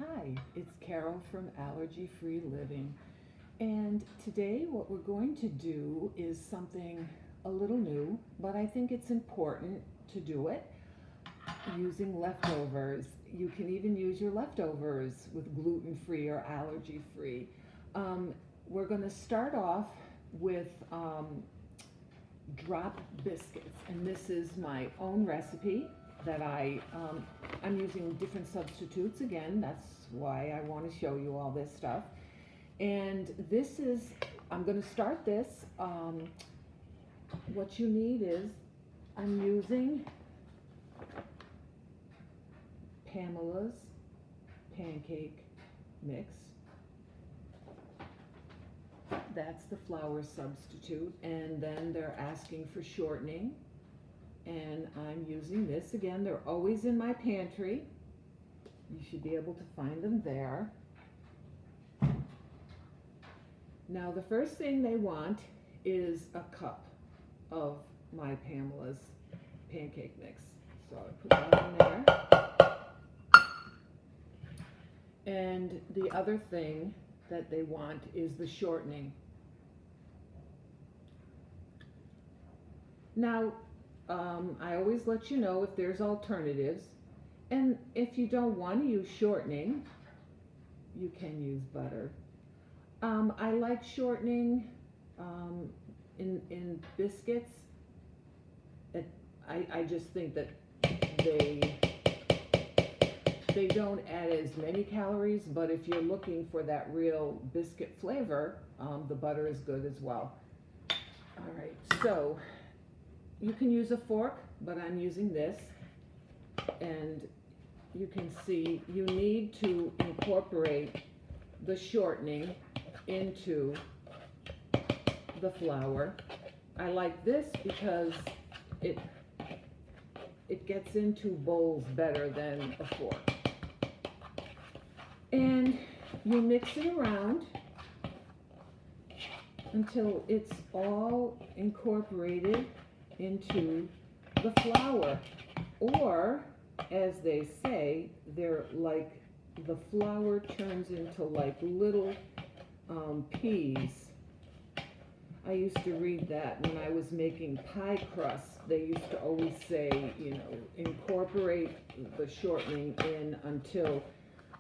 Hi, it's Carol from Allergy Free Living, and today what we're going to do is something a little new, but I think it's important to do it using leftovers. You can even use your leftovers with gluten-free or allergy-free. We're going to start off with drop biscuits, and this is my own recipe that I'm using different substitutes again. That's why I want to show you all this stuff. And this is, I'm going to start this. What you need is, I'm using Pamela's Pancake mix. That's the flour substitute, and then they're asking for shortening, and I'm using this. Again, they're always in my pantry. You should be able to find them there. Now the first thing they want is a cup of my Pamela's pancake mix. So I put that in there. And the other thing that they want is the shortening. Now, I always let you know if there's alternatives, and if you don't want to use shortening, you can use butter. I like shortening in biscuits. I just think that they don't add as many calories, but if you're looking for that real biscuit flavor, the butter is good as well. All right, so you can use a fork, but I'm using this, and you can see you need to incorporate the shortening into the flour. I like this because it gets into bowls better than a fork. And you mix it around until it's all incorporated into the flour. Or, as they say, they're like, the flour turns into like little peas. I used to read that when I was making pie crusts. They used to always say, you know, incorporate the shortening in until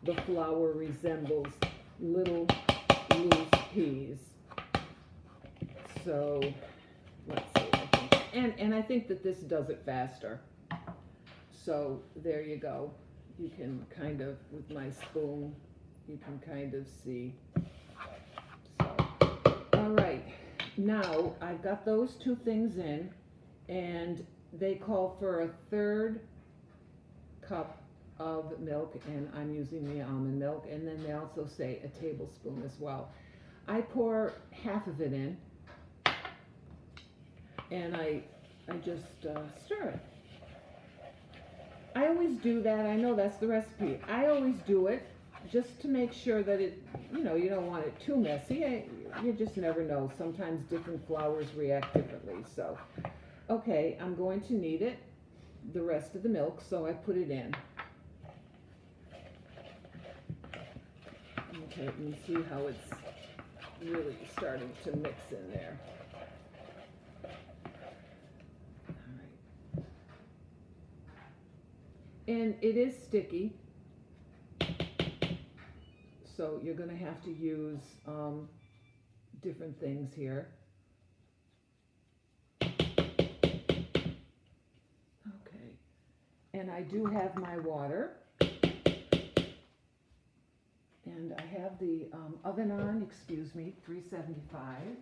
the flour resembles little loose peas. So let's see, and I think that this does it faster. So there you go. You can kind of, with my spoon, you can kind of see. So, all right. Now, I've got those two things in, and they call for a 1/3 cup of milk, and I'm using the almond milk, and then they also say a tablespoon as well. I pour half of it in, and I just stir it. I always do that. I know that's the recipe. I always do it just to make sure that it, you know, you don't want it too messy. You just never know. Sometimes different flours react differently. So, okay, I'm going to need it, the rest of the milk, so I put it in. Okay, let me see how it's really starting to mix in there. And it is sticky, so you're going to have to use different things here. Okay, and I do have my water, and I have the oven on, 375.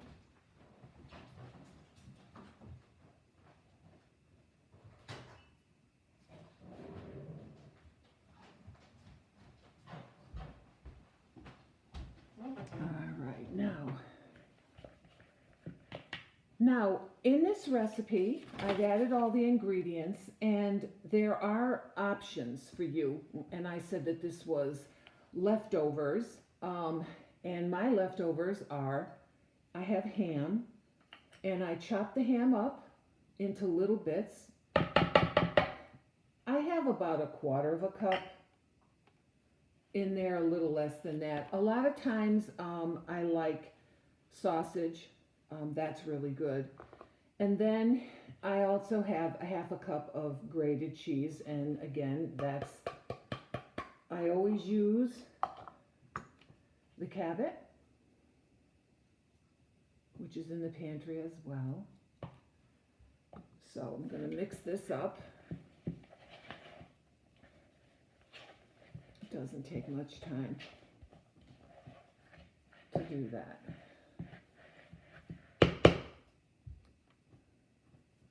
Now, in this recipe, I've added all the ingredients, and there are options for you. And I said that this was leftovers, and my leftovers are, I have ham, and I chop the ham up into little bits. I have about 1/4 cup in there a little less than that. A lot of times I like sausage. That's really good. And then I also have a half a cup of grated cheese, and again, I always use the Cabot, which is in the pantry as well. So I'm going to mix this up. It doesn't take much time to do that.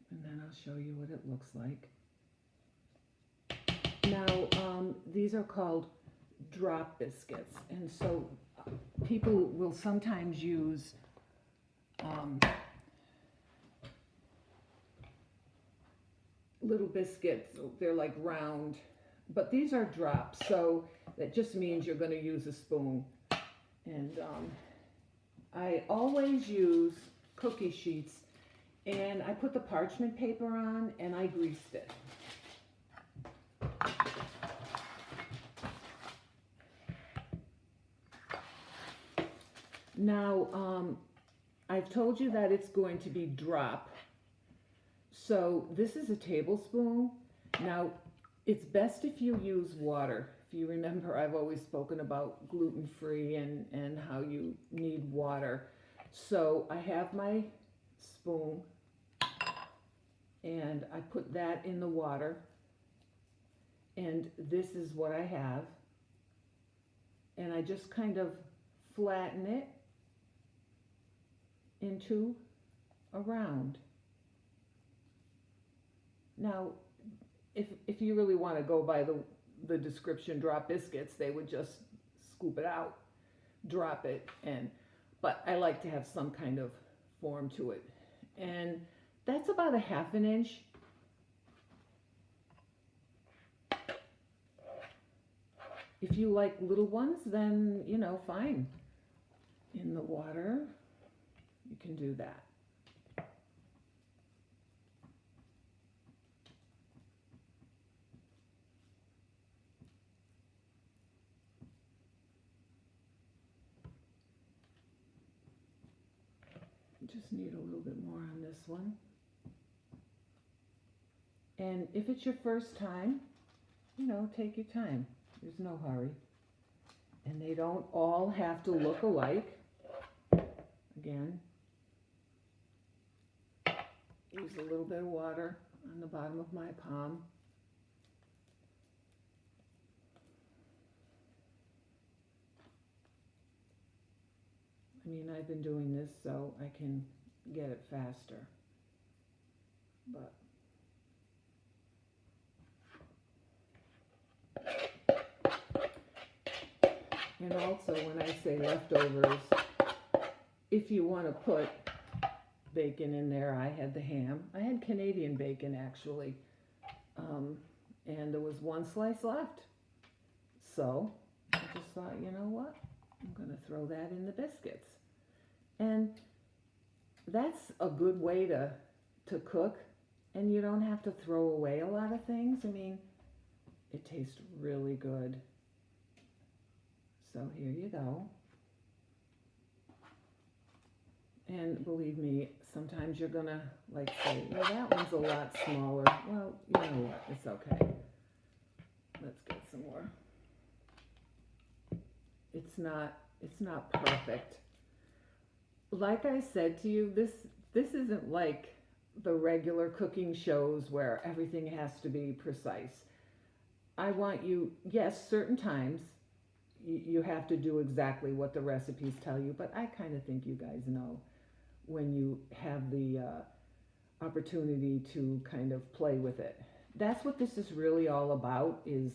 And then I'll show you what it looks like. Now, these are called drop biscuits, and so people will sometimes use little biscuits. They're like round, but these are drops, so that just means you're going to use a spoon. And I always use cookie sheets, and I put the parchment paper on and I greased it. Now, I've told you that it's going to be drop. So this is a tablespoon. Now, it's best if you use water. If you remember, I've always spoken about gluten-free and how you need water. So I have my spoon, and I put that in the water. And this is what I have. And I just kind of flatten it into a round. Now, if you really want to go by the description drop biscuits, they would just scoop it out, drop it, but I like to have some kind of form to it. And that's about a ½ inch. If you like little ones, then, you know, fine. In the water, you can do that. Just need a little bit more on this one. And if it's your first time, you know, take your time. There's no hurry. And they don't all have to look alike. Again, use a little bit of water on the bottom of my palm. I mean, I've been doing this so I can get it faster. But and also, when I say leftovers, if you want to put bacon in there, I had the ham. I had Canadian bacon, actually. And there was one slice left. So I just thought, you know what? I'm going to throw that in the biscuits. And that's a good way to cook. And you don't have to throw away a lot of things. I mean, it tastes really good. So here you go. And believe me, sometimes you're gonna like say, well, that one's a lot smaller. Well, you know what, it's okay. Let's get some more. It's not perfect. Like I said to you, this isn't like the regular cooking shows where everything has to be precise. I want you, yes, certain times you have to do exactly what the recipes tell you, but I kind of think you guys know when you have the opportunity to kind of play with it. That's what this is really all about, is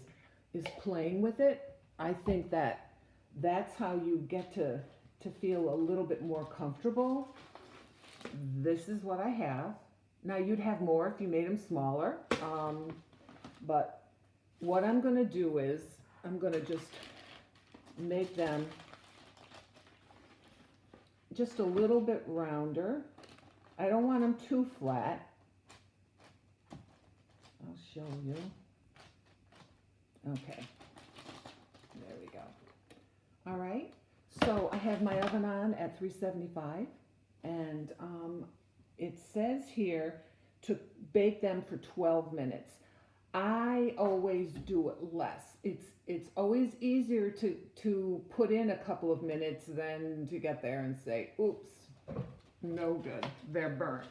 playing with it. I think that's how you get to feel a little bit more comfortable. This is what I have. Now, you'd have more if you made them smaller, but what I'm going to do is I'm going to just make them just a little bit rounder. I don't want them too flat. I'll show you. Okay, there we go. So I have my oven on at 375, and it says here to bake them for 12 minutes. I always do it less. It's always easier to put in a couple of minutes than to get there and say, oops, no good, they're burnt.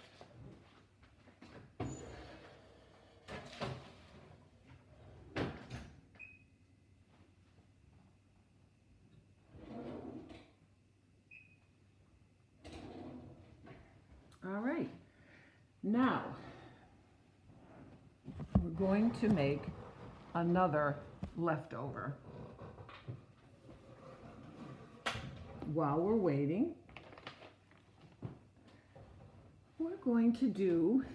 All right, now we're going to make another leftover. While we're waiting, we're going to do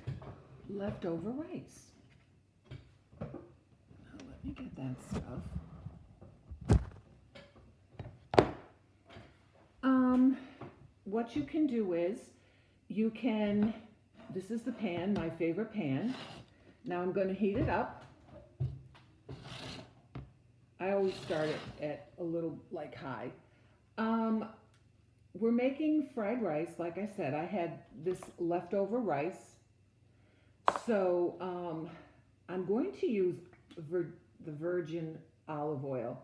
leftover rice. Now let me get that stuff. What you can do is, you can, this is the pan, my favorite pan. Now I'm going to heat it up. I always start it at a little high. We're making fried rice. Like I said, I had this leftover rice. So I'm going to use the virgin olive oil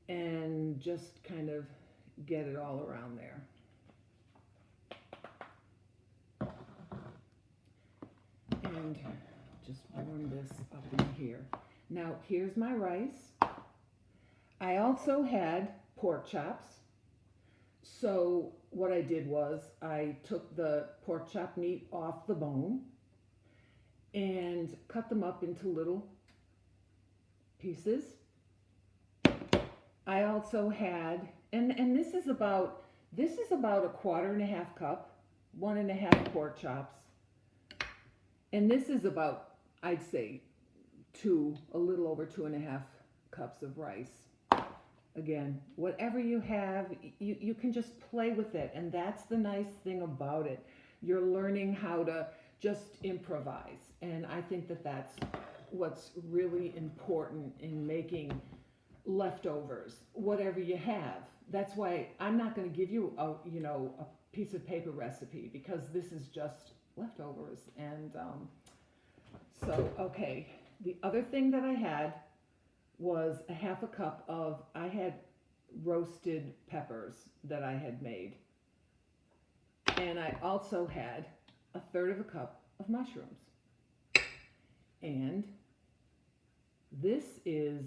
and just kind of get it all around there. And just warm this up in here. Now here's my rice. I also had pork chops. So what I did was I took the pork chop meat off the bone and cut them up into little pieces. I also had, and this is about a 1.25 cups, 1.5 pork chops. And this is about, I'd say, a little over 2.5 cups of rice. Again, whatever you have, you can just play with it. And that's the nice thing about it. You're learning how to just improvise. And I think that that's what's really important in making leftovers, whatever you have. That's why I'm not going to give you a piece of paper recipe, because this is just leftovers. And so, okay, the other thing that I had was a 1/2 cup of, I had roasted peppers that I had made. And I also had 1/3 cup of mushrooms. And this is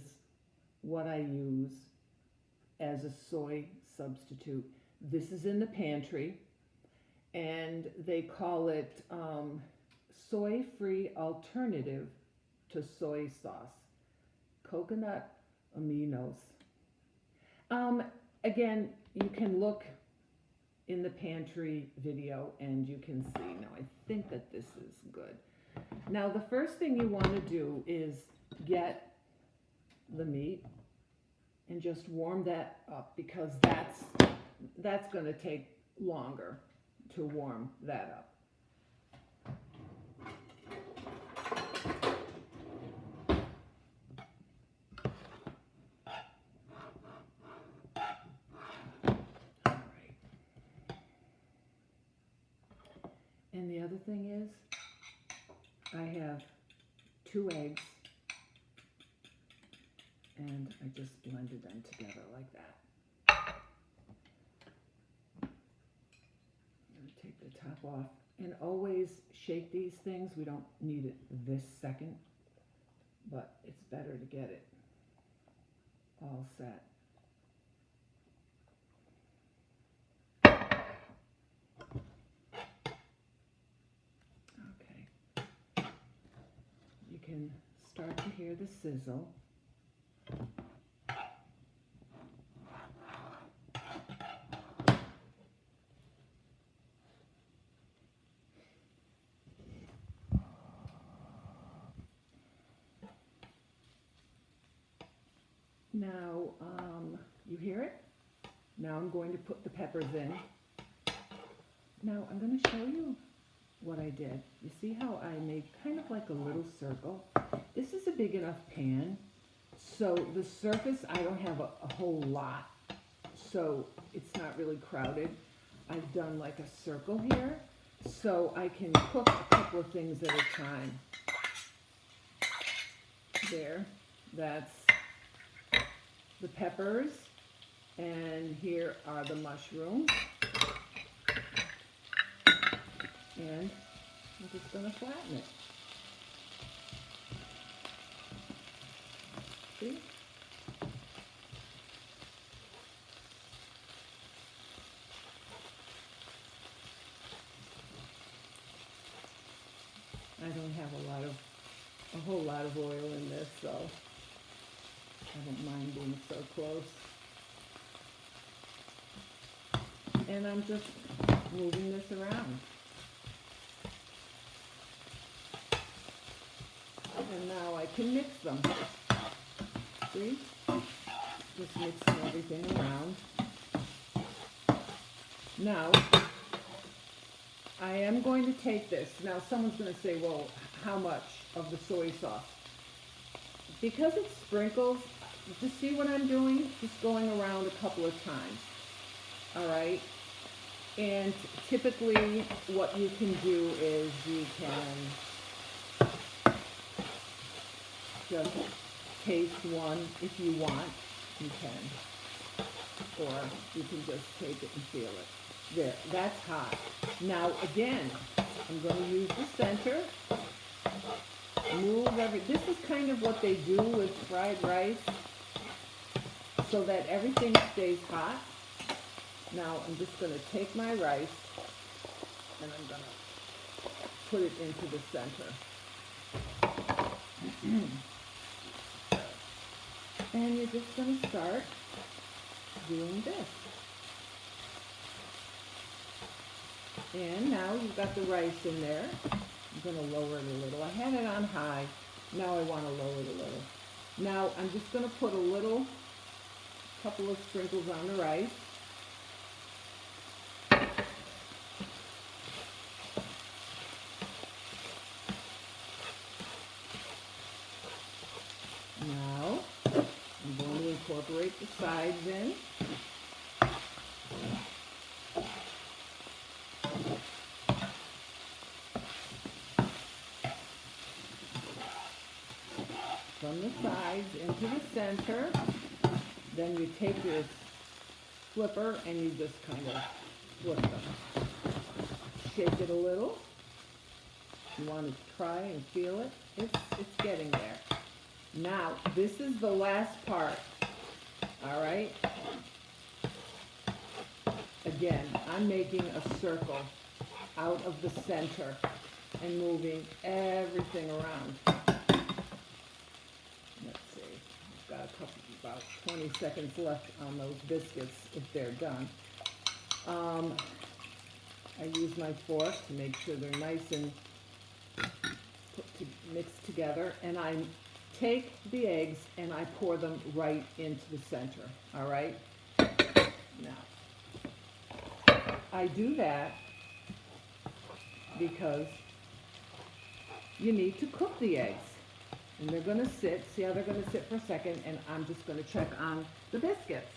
what I use as a soy substitute. This is in the pantry, and they call it soy-free alternative to soy sauce. Coconut Aminos. Again, you can look in the pantry video and you can see. Now I think that this is good. Now the first thing you want to do is get the meat and just warm that up, because that's going to take longer to warm that up. And the other thing is, I have 2 eggs, and I just blended them together like that. I'm going to take the top off, and always shake these things. We don't need it this second, but it's better to get it all set. Can start to hear the sizzle. Now, you hear it? Now I'm going to put the peppers in. Now I'm going to show you what I did. You see how I made kind of like a little circle? This is a big enough pan, so the surface, I don't have a whole lot so it's not really crowded. I've done like a circle here, so I can cook a couple of things at a time. There, that's the peppers, and here are the mushrooms. And I'm just going to flatten it. See? I don't have a whole lot of oil in this, so I don't mind being so close. And I'm just moving this around. And now I can mix them. See? Just mixing everything around. Now, I am going to take this. Now, someone's going to say, well, how much of the soy sauce? Because it sprinkles, just see what I'm doing? Just going around a couple of times. All right? And typically, what you can do is you can just taste one if you want. You can. Or you can just take it and feel it. There, that's hot. Now again, I'm going to use the center. Move this is kind of what they do with fried rice, so that everything stays hot. Now I'm just going to take my rice and I'm going to put it into the center. And you're just going to start doing this. And now you've got the rice in there. I'm going to lower it a little. I had it on high. Now I want to lower it a little. Now I'm just going to put a couple of sprinkles on the rice. Now I'm going to incorporate the sides in. From the sides into the center. Then you take your flipper and you just kind of flip them. Shake it a little. You want to try and feel it. It's getting there. Now, this is the last part. All right? Again, I'm making a circle out of the center and moving everything around. Got about 20 seconds left on those biscuits if they're done. I use my fork to make sure they're nice and mixed together, and I take the eggs and I pour them right into the center. All right? Now, I do that because you need to cook the eggs. And they're going to sit, see how they're going to sit for a second, and I'm just going to check on the biscuits.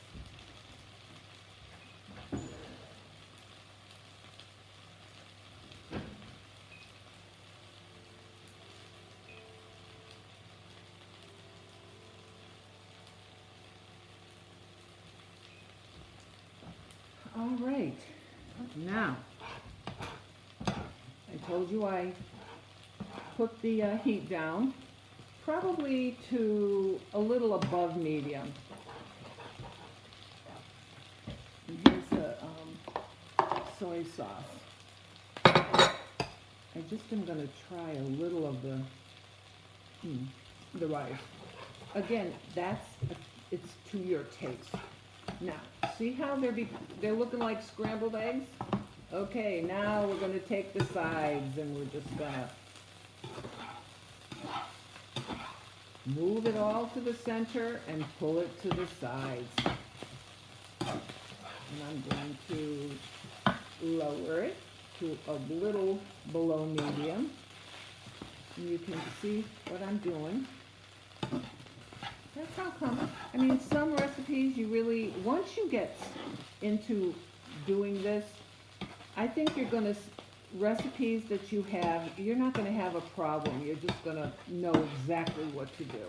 All right, now, I told you I put the heat down. Probably to a little above medium. And here's the soy sauce. I just am going to try a little of the rice. Again, it's to your taste. Now, see how they're looking like scrambled eggs? Okay, now we're going to take the sides and we're just going to move it all to the center and pull it to the sides. And I'm going to lower it to a little below medium. And you can see what I'm doing. That's how come. I mean, some recipes you really once you get into doing this, I think you're gonna, recipes that you have, you're not gonna have a problem. You're just gonna know exactly what to do.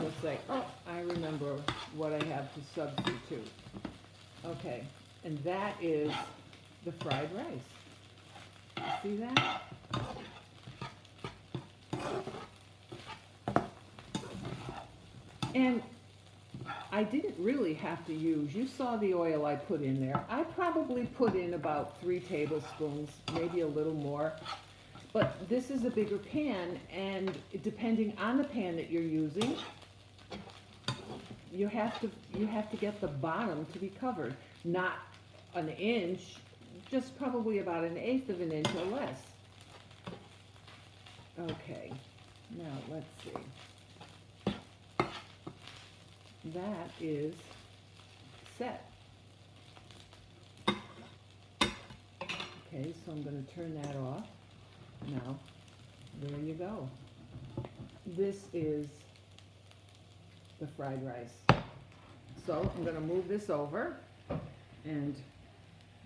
You'll say, oh, I remember what I have to substitute. Okay, and that is the fried rice. You see that? And I didn't really have to use, you saw the oil I put in there. I probably put in about 3 tablespoons, maybe a little more. But this is a bigger pan, and depending on the pan that you're using, you have to get the bottom to be covered. Not an inch, just probably about 1/8 of an inch or less. Okay, now let's see. That is set. Okay, so I'm going to turn that off. Now, there you go. This is the fried rice. So I'm going to move this over and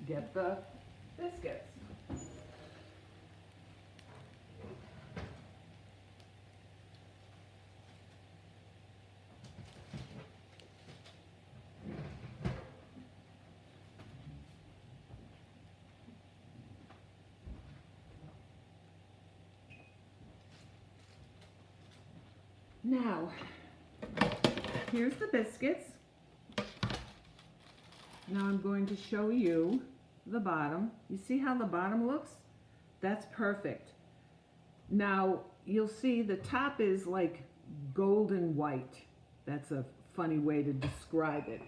get the biscuits. Now, here's the biscuits. Now I'm going to show you the bottom. You see how the bottom looks? That's perfect. Now, you'll see the top is like golden white. That's a funny way to describe it,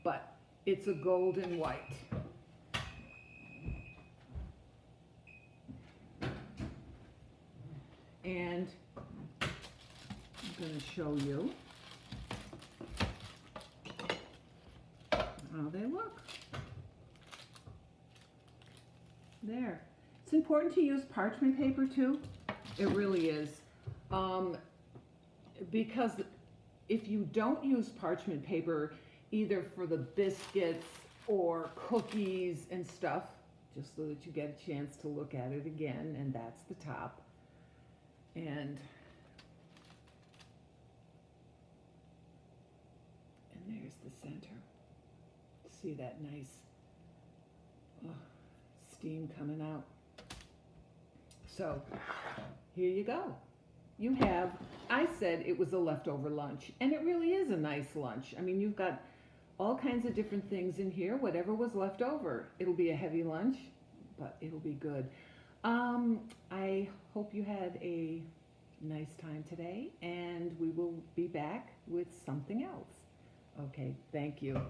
but it's a golden white. And I'm going to show you how they look. There. It's important to use parchment paper too. It really is. Because if you don't use parchment paper, either for the biscuits or cookies and stuff, just so that you get a chance to look at it again, and that's the top. And there's the center. See that nice steam coming out. So here you go. You have, I said it was a leftover lunch, and it really is a nice lunch. I mean, you've got all kinds of different things in here, whatever was left over. It'll be a heavy lunch, but it'll be good. I hope you had a nice time today, and we will be back with something else. Okay, thank you.